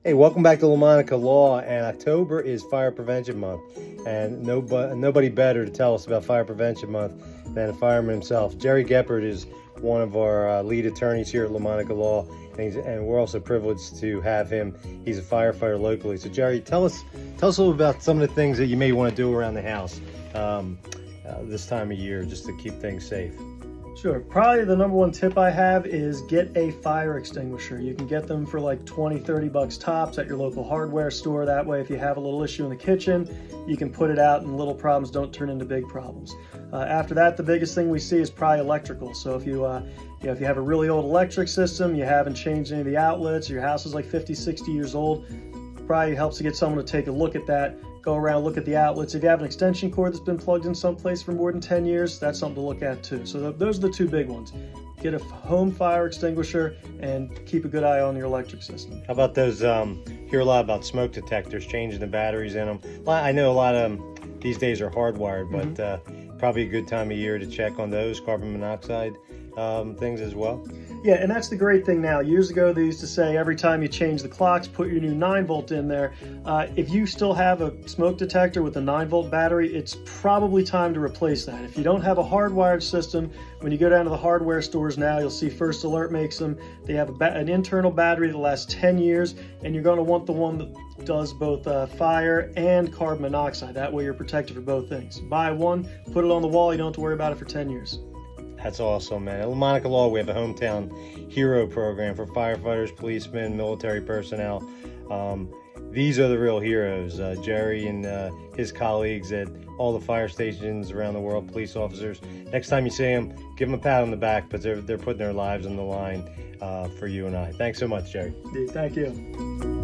Hey, welcome back to LaMonaca Law, and October is Fire Prevention Month, and nobody better to tell us about Fire Prevention Month than a fireman himself. Gerry Gebhart is one of our lead attorneys here at LaMonaca Law, and we're also privileged to have him. He's a firefighter locally. So Gerry, tell us a little about some of the things that you may want to do around the house this time of year just to keep things safe. Sure. Probably the number one tip I have is get a fire extinguisher. You can get them for like 20, 30 bucks tops at your local hardware store. That way, if you have a little issue in the kitchen, you can put it out and little problems don't turn into big problems. After that, the biggest thing we see is probably electrical. So if you have a really old electric system, you haven't changed any of the outlets, your house is like 50, 60 years old, probably helps to get someone to take a look at that. Go around, look at the outlets. If you have an extension cord that's been plugged in someplace for more than 10 years, that's something to look at too. So those are the two big ones. Get a home fire extinguisher and keep a good eye on your electric system. How about those, hear a lot about smoke detectors, changing the batteries in them. I know a lot of them these days are hardwired, but probably a good time of year to check on those, carbon monoxide things as well. Yeah, and that's the great thing now. Years ago, they used to say every time you change the clocks, put your new 9-volt in there. If you still have a smoke detector with a 9-volt battery, it's probably time to replace that. If you don't have a hardwired system, when you go down to the hardware stores now, you'll see First Alert makes them. They have an internal battery that lasts 10 years, and you're going to want the one that does both fire and carbon monoxide. That way you're protected for both things. Buy one, put it on the wall, you don't have to worry about it for 10 years. That's awesome, man. At LaMonaca Law, we have a hometown hero program for firefighters, policemen, military personnel. These are the real heroes. Gerry and his colleagues at all the fire stations around the world, police officers. Next time you see them, give them a pat on the back, but they're putting their lives on the line for you and I. Thanks so much, Gerry. Thank you.